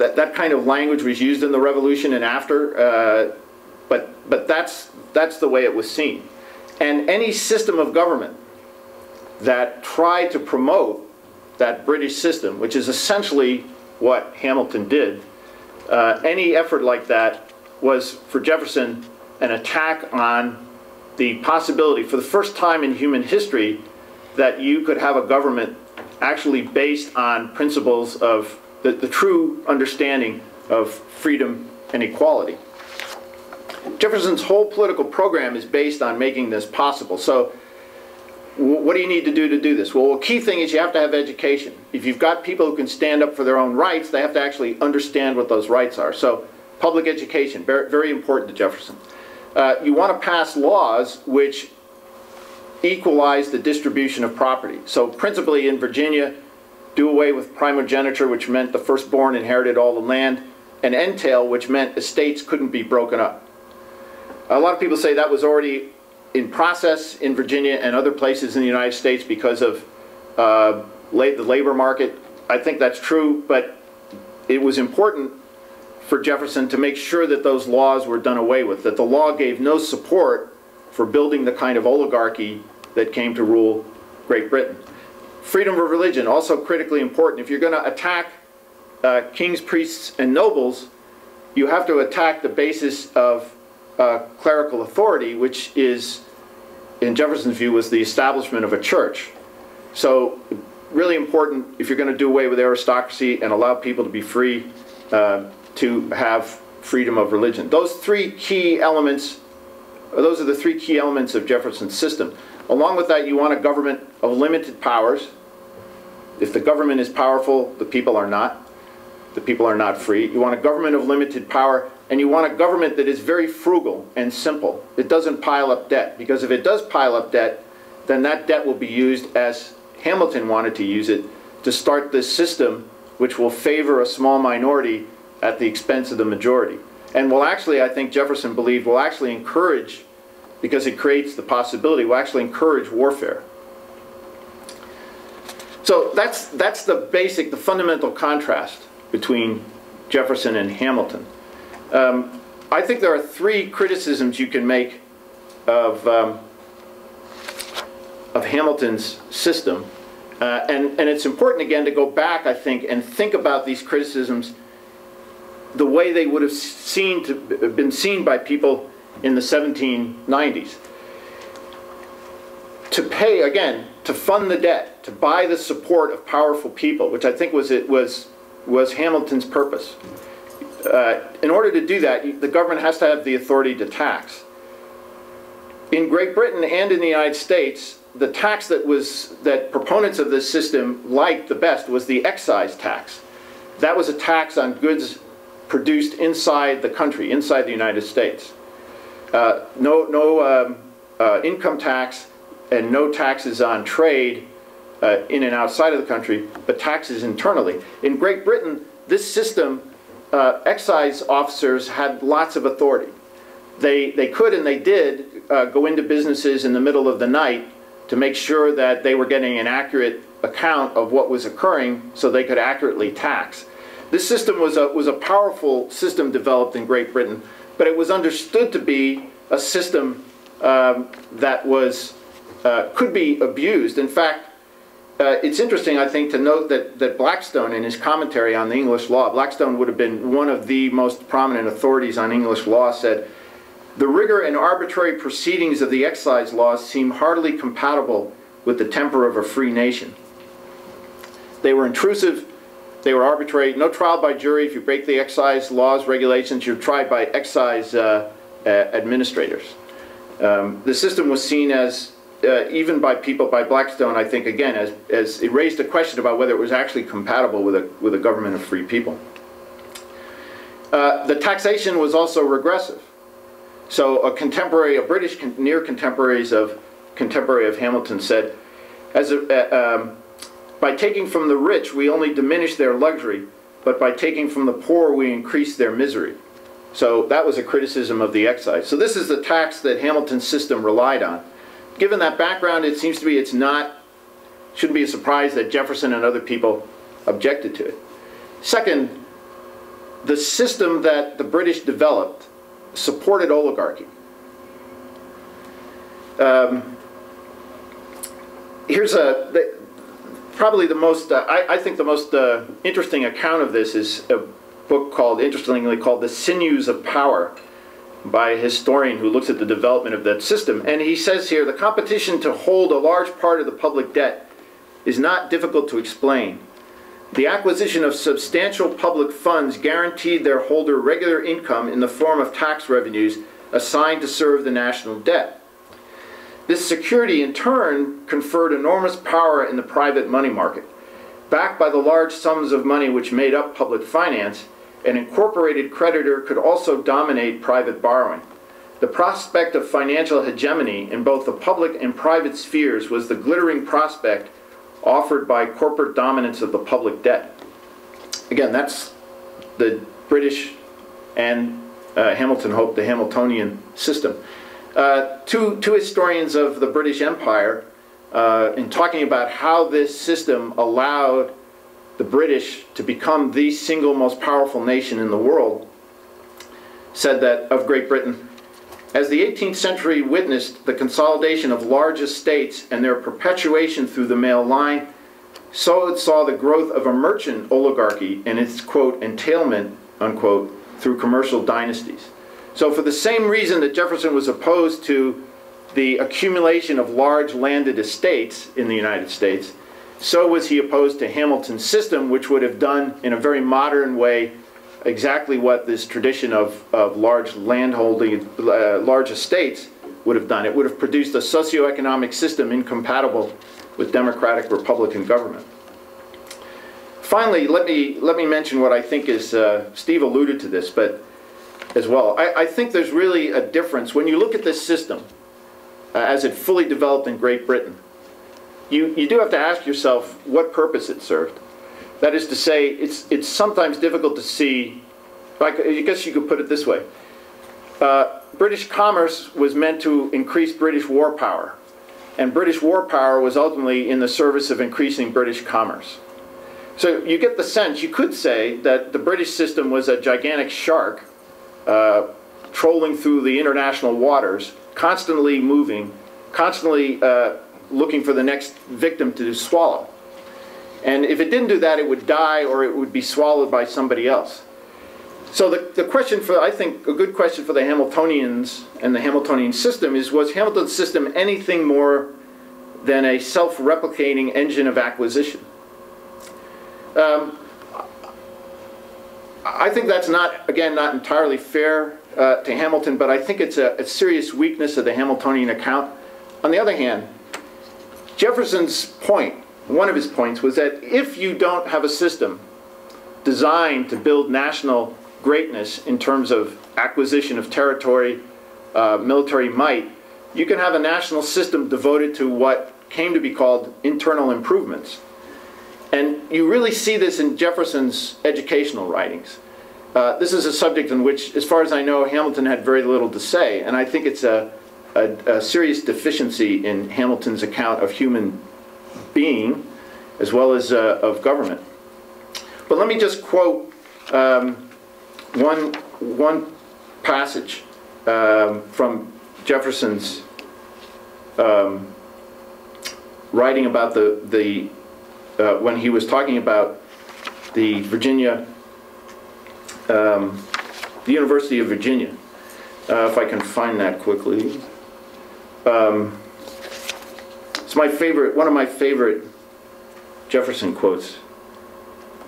that kind of language was used in the Revolution and after, but that's the way it was seen. And any system of government that tried to promote that British system, which is essentially what Hamilton did, any effort like that was, for Jefferson, an attack on the possibility, for the first time in human history, that you could have a government actually based on principles of the true understanding of freedom and equality. Jefferson's whole political program is based on making this possible. So what do you need to do this? Well, a key thing is you have to have education. If you've got people who can stand up for their own rights, they have to actually understand what those rights are. So public education, very, very important to Jefferson. You want to pass laws which equalize the distribution of property. So principally in Virginia, do away with primogeniture, which meant the firstborn inherited all the land, and entail, which meant estates couldn't be broken up. A lot of people say that was already in process in Virginia and other places in the United States because of the labor market. I think that's true, but it was important for Jefferson to make sure that those laws were done away with, that the law gave no support for building the kind of oligarchy that came to rule Great Britain. Freedom of religion, also critically important. If you're going to attack kings, priests, and nobles, you have to attack the basis of clerical authority, which is, in Jefferson's view, was the establishment of a church. So really important if you're going to do away with aristocracy and allow people to be free to have freedom of religion. Those three key elements, those are the three key elements of Jefferson's system. Along with that, you want a government of limited powers. If the government is powerful, the people are not. The people are not free. You want a government of limited power, and you want a government that is very frugal and simple. It doesn't pile up debt, because if it does pile up debt, then that debt will be used, as Hamilton wanted to use it, to start this system which will favor a small minority at the expense of the majority. And will actually, I think Jefferson believed, will actually encourage, because it creates the possibility, will actually encourage warfare. So that's the basic, the fundamental contrast between Jefferson and Hamilton. I think there are three criticisms you can make of Hamilton's system. And it's important, again, to go back, I think, and think about these criticisms the way they would have been seen by people in the 1790s. To pay, again, to fund the debt, to buy the support of powerful people, which I think was Hamilton's purpose. In order to do that, the government has to have the authority to tax. In Great Britain and in the United States, the tax that proponents of this system liked the best was the excise tax. That was a tax on goods produced inside the country, inside the United States. No income tax and no taxes on trade in and outside of the country, but taxes internally. In Great Britain, this system, excise officers had lots of authority. They could, and they did, go into businesses in the middle of the night to make sure that they were getting an accurate account of what was occurring so they could accurately tax. This system was a powerful system developed in Great Britain, but it was understood to be a system that could be abused. In fact, it's interesting, I think, to note that Blackstone, in his commentary on the English law, Blackstone would have been one of the most prominent authorities on English law, said, "The rigor and arbitrary proceedings of the excise laws seem hardly compatible with the temper of a free nation. They were intrusive, they were arbitrary, no trial by jury. If you break the excise laws, regulations, you're tried by excise administrators." The system was seen as, even by people, by Blackstone, I think, again, as it raised a question about whether it was actually compatible with a government of free people. The taxation was also regressive. So a British near contemporary of Hamilton said, by taking from the rich, we only diminish their luxury, but by taking from the poor, we increase their misery. So that was a criticism of the excise. So this is the tax that Hamilton's system relied on. Given that background, it seems to be shouldn't be a surprise that Jefferson and other people objected to it. Second, the system that the British developed supported oligarchy. Here's probably the most, I think the most interesting account of this is a book called, interestingly called The Sinews of Power, by a historian who looks at the development of that system. And he says here, the competition to hold a large part of the public debt is not difficult to explain. The acquisition of substantial public funds guaranteed their holder regular income in the form of tax revenues assigned to serve the national debt. This security, in turn, conferred enormous power in the private money market. Backed by the large sums of money which made up public finance, an incorporated creditor could also dominate private borrowing. The prospect of financial hegemony in both the public and private spheres was the glittering prospect offered by corporate dominance of the public debt. Again, that's the British and Hamilton hoped, the Hamiltonian system. Two historians of the British Empire, in talking about how this system allowed the British to become the single most powerful nation in the world, said that of Great Britain, as the 18th century witnessed the consolidation of large estates and their perpetuation through the male line, so it saw the growth of a merchant oligarchy and its, quote, entailment, unquote, through commercial dynasties. So for the same reason that Jefferson was opposed to the accumulation of large landed estates in the United States, so was he opposed to Hamilton's system, which would have done in a very modern way exactly what this tradition of large landholding, large estates would have done. It would have produced a socioeconomic system incompatible with democratic Republican government. Finally, let me mention what I think is, Steve alluded to this, but as well. I think there's really a difference. When you look at this system as it fully developed in Great Britain, you do have to ask yourself what purpose it served. That is to say, it's sometimes difficult to see, like, I guess you could put it this way. British commerce was meant to increase British war power, and British war power was ultimately in the service of increasing British commerce. So you get the sense, you could say, that the British system was a gigantic shark trolling through the international waters, constantly moving, constantly looking for the next victim to swallow. And if it didn't do that, it would die or it would be swallowed by somebody else. So the question for, I think, a good question for the Hamiltonians and the Hamiltonian system is, was Hamilton's system anything more than a self-replicating engine of acquisition? I think that's not, again, not entirely fair to Hamilton, but I think it's a serious weakness of the Hamiltonian account. On the other hand, Jefferson's point, one of his points, was that if you don't have a system designed to build national greatness in terms of acquisition of territory, military might, you can have a national system devoted to what came to be called internal improvements. And you really see this in Jefferson's educational writings. This is a subject in which, as far as I know, Hamilton had very little to say, and I think it's a serious deficiency in Hamilton's account of human being as well as of government. But let me just quote one passage from Jefferson's writing about when he was talking about the University of Virginia. If I can find that quickly. It's my favorite, one of my favorite Jefferson quotes.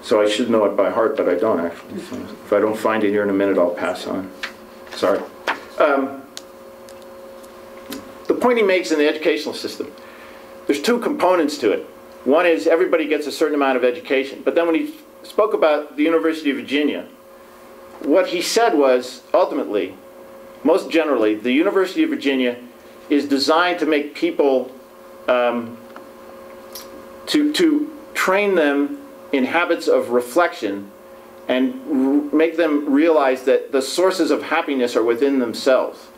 So I should know it by heart, but I don't actually. So if I don't find it here in a minute, I'll pass on. Sorry. The point he makes in the educational system, there's two components to it. One is everybody gets a certain amount of education. But then when he spoke about the University of Virginia, what he said was, ultimately, most generally, the University of Virginia is designed to make people, to train them in habits of reflection and make them realize that the sources of happiness are within themselves.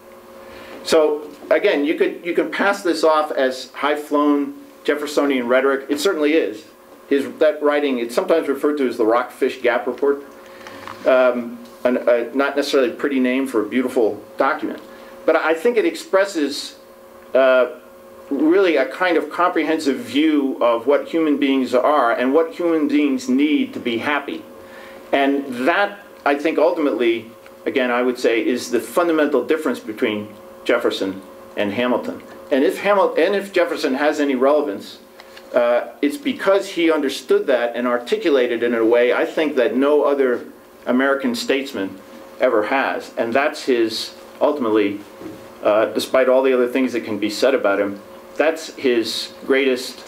So again, you can pass this off as high-flown Jeffersonian rhetoric. It certainly is. That writing, it's sometimes referred to as the Rockfish Gap Report. not necessarily a pretty name for a beautiful document, but I think it expresses really a kind of comprehensive view of what human beings are and what human beings need to be happy. And that, I think, ultimately, again, I would say, is the fundamental difference between Jefferson and Hamilton. And if Jefferson has any relevance, it's because he understood that and articulated it in a way I think that no other American statesman ever has. And that's his, ultimately, despite all the other things that can be said about him, that's his greatest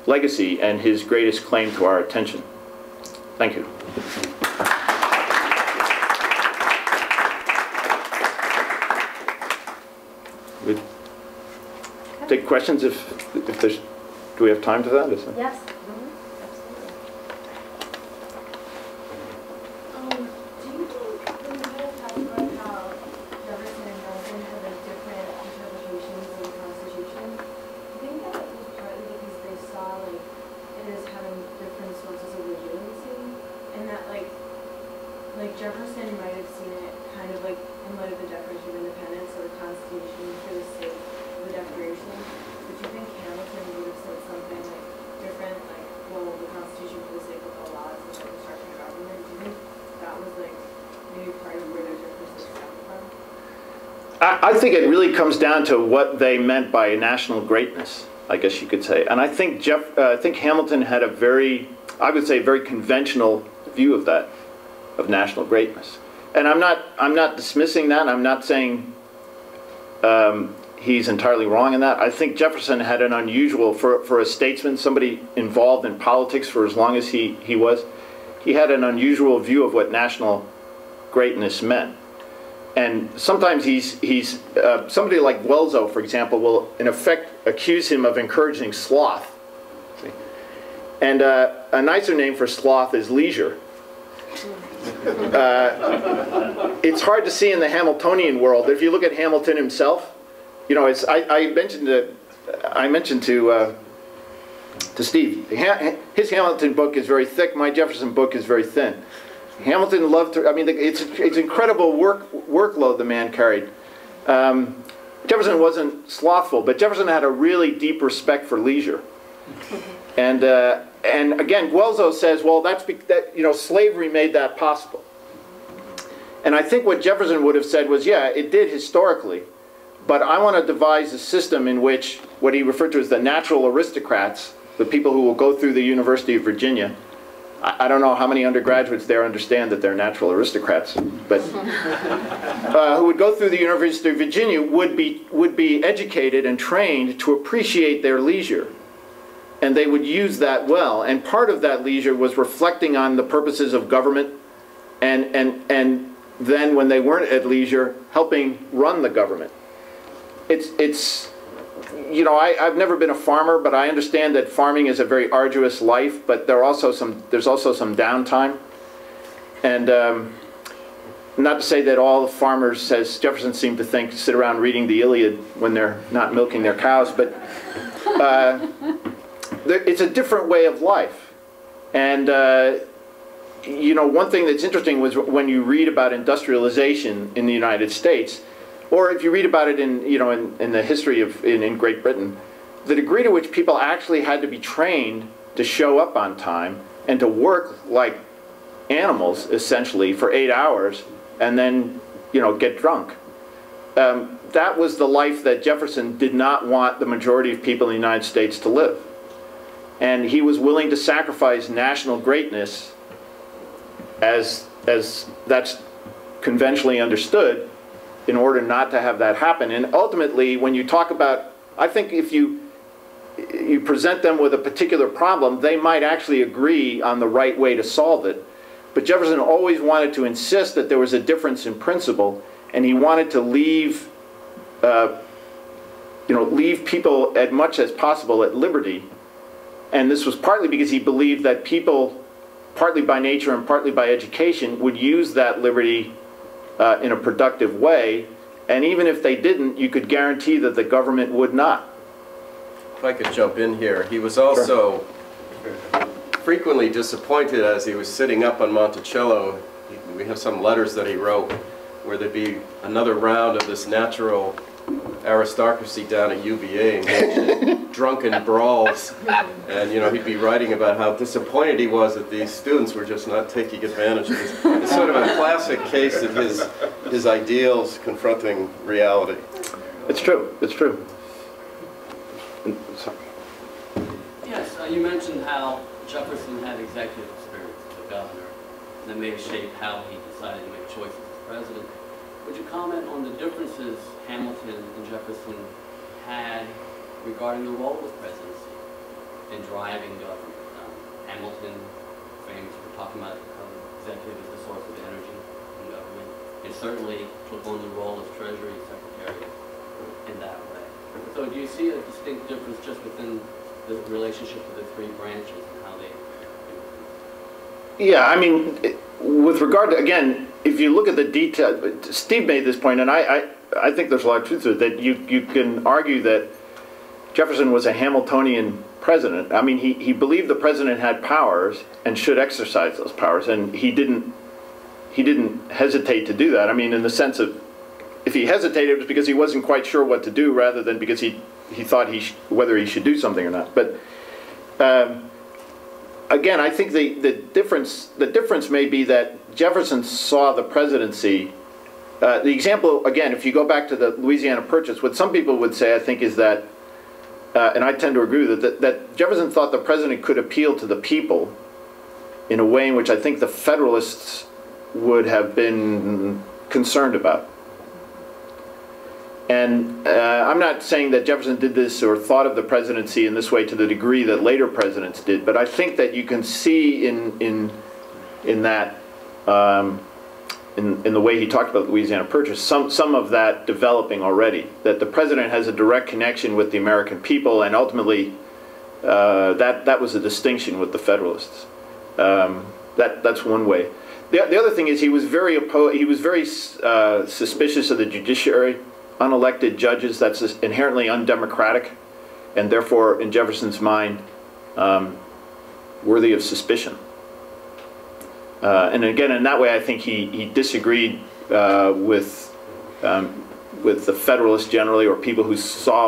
legacy and his greatest claim to our attention. Thank you. We'd take questions if there's, do we have time for that? Yes. Do you think, when you kind of talk about how Jefferson and Hamilton have like different interpretations of the Constitution, do you think that was partly because they saw like it as having different sources of legitimacy, and that like Jefferson might have seen it kind of like in light of the Declaration of Independence or the Constitution for the sake of the Declaration? Would you think Hamilton would have said something like different, like, well, the Constitution for the sake of the laws and the construction of government? Do you think that was like maybe part of where their differences come from? I think it really comes down to what they meant by national greatness, I guess you could say. And I think Hamilton had a very, I would say, very conventional view of that, of national greatness. And I'm not dismissing that. I'm not saying he's entirely wrong in that. I think Jefferson had an unusual, for a statesman, somebody involved in politics for as long as he was, he had an unusual view of what national greatness meant. And sometimes he's somebody like Guelzo, for example, will in effect accuse him of encouraging sloth. See? And a nicer name for sloth is leisure. It's hard to see in the Hamiltonian world. If you look at Hamilton himself, you know, it's, I mentioned to Steve, his Hamilton book is very thick. My Jefferson book is very thin. Hamilton loved to, I mean, it's incredible workload the man carried. Jefferson wasn't slothful, but Jefferson had a really deep respect for leisure. And again, Guelzo says, well, you know, slavery made that possible. And I think what Jefferson would have said was, yeah, it did historically, but I want to devise a system in which what he referred to as the natural aristocrats, the people who will go through the University of Virginia, I don't know how many undergraduates there understand that they're natural aristocrats, but who would go through the University of Virginia would be educated and trained to appreciate their leisure. And they would use that well. And part of that leisure was reflecting on the purposes of government and then when they weren't at leisure, helping run the government. It's you know, I've never been a farmer, but I understand that farming is a very arduous life, but there's also some downtime. And not to say that all the farmers, as Jefferson seemed to think, sit around reading the Iliad when they're not milking their cows, but it's a different way of life. And you know, one thing that's interesting was when you read about industrialization in the United States, or if you read about it in, you know, in the history of in Great Britain, the degree to which people actually had to be trained to show up on time and to work like animals essentially for 8 hours and then, you know, get drunk. That was the life that Jefferson did not want the majority of people in the United States to live. And he was willing to sacrifice national greatness as that's conventionally understood in order not to have that happen. And ultimately, when you talk about, I think if you present them with a particular problem, they might actually agree on the right way to solve it. But Jefferson always wanted to insist that there was a difference in principle, and he wanted to leave, leave people as much as possible at liberty. And this was partly because he believed that people, partly by nature and partly by education, would use that liberty in a productive way, and even if they didn't, you could guarantee that the government would not. If I could jump in here, he was also frequently disappointed as he was sitting up on Monticello. We have some letters that he wrote where there'd be another round of this natural aristocracy down at UVA engaged in drunken brawls. And, you know, he'd be writing about how disappointed he was that these students were just not taking advantage of this. It's sort of a classic case of his ideals confronting reality. It's true. It's true. Yes, you mentioned how Jefferson had executive experience as a governor, and that may have shaped how he decided to make choices as president. Would you comment on the differences Hamilton and Jefferson had regarding the role of presidency in driving government? Hamilton, famous for talking about executive as the source of energy in government, and certainly took on the role as Treasury Secretary in that way. So do you see a distinct difference just within the relationship of the three branches and how they do things? Yeah, I mean, with regard to, again, if you look at the detail, Steve made this point, and I think there's a lot of truth to it, that you can argue that Jefferson was a Hamiltonian president. I mean, he believed the president had powers and should exercise those powers, and he didn't hesitate to do that. I mean, in the sense of, if he hesitated, it was because he wasn't quite sure what to do, rather than because he thought whether he should do something or not. But again, I think the difference may be that Jefferson saw the presidency. The example, again, if you go back to the Louisiana Purchase, what some people would say, I think, is that, and I tend to agree with it, that Jefferson thought the president could appeal to the people in a way in which I think the Federalists would have been concerned about. And I'm not saying that Jefferson did this or thought of the presidency in this way to the degree that later presidents did, but I think that you can see in that, in the way he talked about the Louisiana Purchase, some of that developing already. That the president has a direct connection with the American people, and ultimately that was a distinction with the Federalists. That's one way. The other thing is he was very suspicious of the judiciary. Unelected judges, that's inherently undemocratic, and therefore, in Jefferson's mind, worthy of suspicion. And again, in that way, I think he disagreed with the Federalists generally, or people who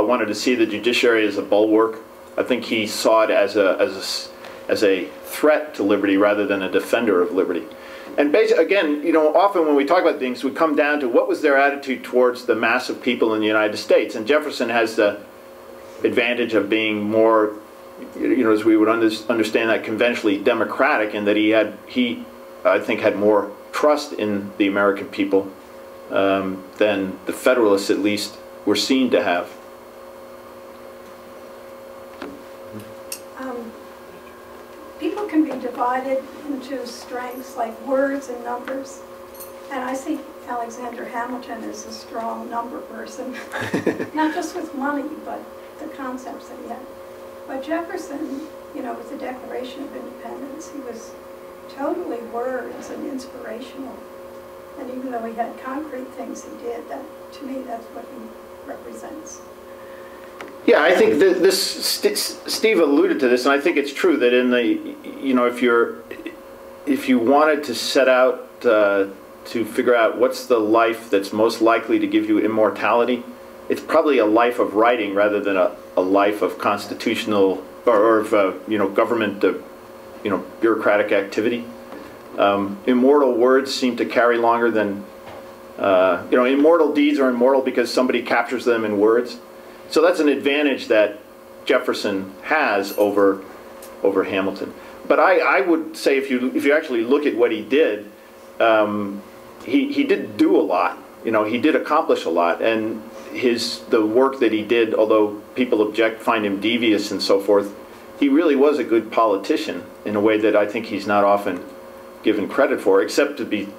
wanted to see the judiciary as a bulwark. I think he saw it as a threat to liberty rather than a defender of liberty. And basically, again, you know, often when we talk about things, we come down to what was their attitude towards the mass of people in the United States. And Jefferson has the advantage of being more, you know, as we would understand that, conventionally democratic, in that he I think, had more trust in the American people than the Federalists, at least, were seen to have. People can be divided into strengths like words and numbers, and I see Alexander Hamilton as a strong number person, not just with money, but the concepts that he had. But Jefferson, you know, with the Declaration of Independence, he was totally words and inspirational, and even though he had concrete things he did, that, to me, that's what he represents. Yeah, I think that Steve alluded to this, and I think it's true that in the, you know, if you wanted to set out to figure out what's the life that's most likely to give you immortality, it's probably a life of writing rather than a life of constitutional or of you know, government, you know, bureaucratic activity. Immortal words seem to carry longer than, you know, immortal deeds are immortal because somebody captures them in words. So that's an advantage that Jefferson has over Hamilton. But I would say if you actually look at what he did, he did do a lot. You know, he did accomplish a lot, and the work that he did, although people find him devious and so forth, he really was a good politician in a way that I think he's not often given credit for, except to be,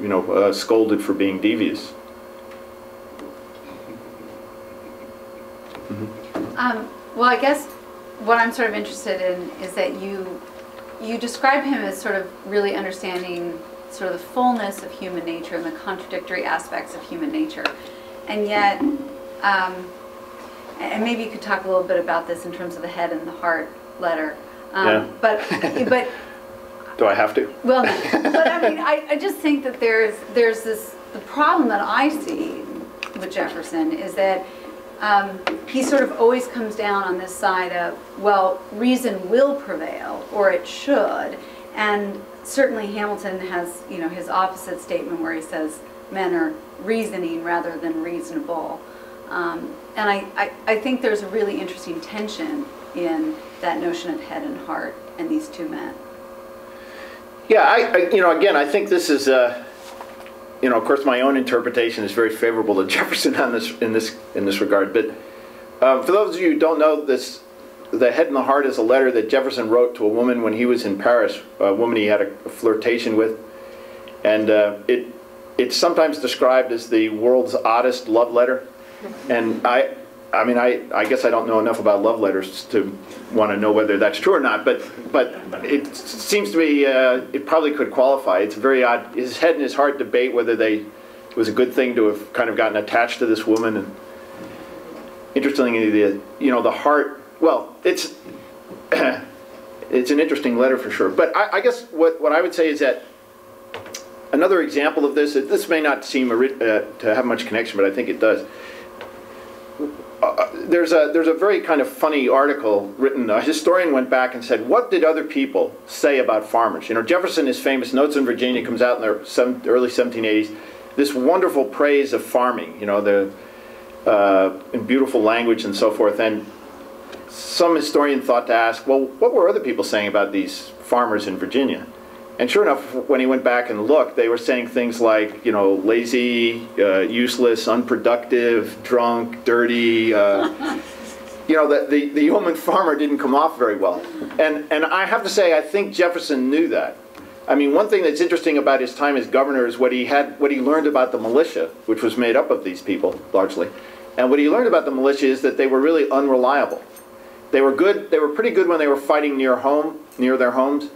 you know, scolded for being devious. Well, I guess what I'm sort of interested in is that you describe him as sort of really understanding sort of the fullness of human nature and the contradictory aspects of human nature. And yet, and maybe you could talk a little bit about this in terms of the head and the heart letter. Yeah. But Do I have to? Well, no. But I mean, I just think that there's this, the problem that I see with Jefferson is that he sort of always comes down on this side of, well, reason will prevail, or it should. And certainly Hamilton has, you know, his opposite statement where he says men are reasoning rather than reasonable. And I think there's a really interesting tension in that notion of head and heart and these two men. Yeah, you know, again, I think this is, you know, of course, my own interpretation is very favorable to Jefferson on this, in this regard. But for those of you who don't know this, the head and the heart is a letter that Jefferson wrote to a woman when he was in Paris, a woman he had a flirtation with, and it's sometimes described as the world's oddest love letter. And I mean, I guess I don't know enough about love letters to want to know whether that's true or not, but it seems to me it probably could qualify. It's very odd. His head and his heart debate whether it was a good thing to have kind of gotten attached to this woman. And interestingly, the heart, well, it's it's an interesting letter for sure. But I guess what I would say is that another example of this may not seem to have much connection, but I think it does. There's a very kind of funny article written. A historian went back and said, what did other people say about farmers? You know, Jefferson is famous. Notes in Virginia comes out in the early 1780s. This wonderful praise of farming, you know, in beautiful language and so forth. And some historian thought to ask, well, what were other people saying about these farmers in Virginia? And sure enough, when he went back and looked, they were saying things like, you know, lazy, useless, unproductive, drunk, dirty. You know, the yeoman farmer didn't come off very well. And I have to say, I think Jefferson knew that. I mean, one thing that's interesting about his time as governor is what he learned about the militia, which was made up of these people, largely. And what he learned about the militia is that they were really unreliable. They were good. They were pretty good when they were fighting near their homes,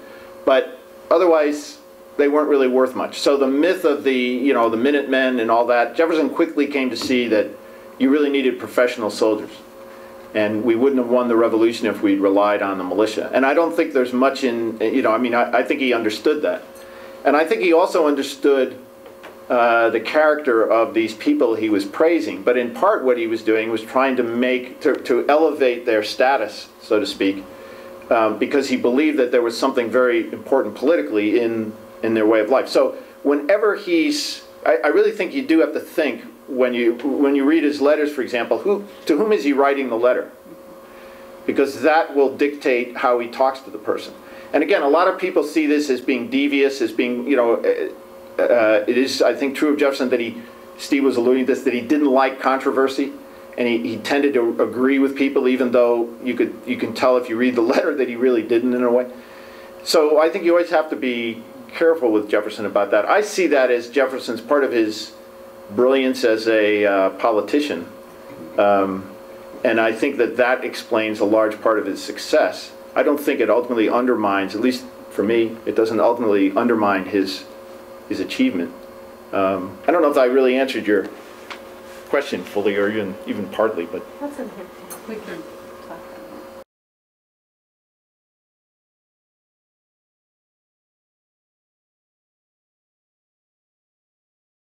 but otherwise, they weren't really worth much. So the myth of the Minutemen and all that, Jefferson quickly came to see that you really needed professional soldiers. And we wouldn't have won the revolution if we'd relied on the militia. And I don't think there's much in, I think he understood that. And I think he also understood the character of these people he was praising. But in part what he was doing was trying to elevate their status, so to speak, because he believed that there was something very important politically in their way of life. So whenever I really think you do have to think when you read his letters, for example, to whom is he writing the letter? Because that will dictate how he talks to the person. And again, a lot of people see this as being devious, as being, it is, I think, true of Jefferson that Steve was alluding to this, that he didn't like controversy. And he tended to agree with people, even though you can tell if you read the letter that he really didn't in a way. So I think you always have to be careful with Jefferson about that. I see that as Jefferson's part of his brilliance as a politician. And I think that explains a large part of his success. I don't think it ultimately undermines, at least for me, it doesn't ultimately undermine his achievement. I don't know if I really answered your question fully or even partly, but That's okay. We can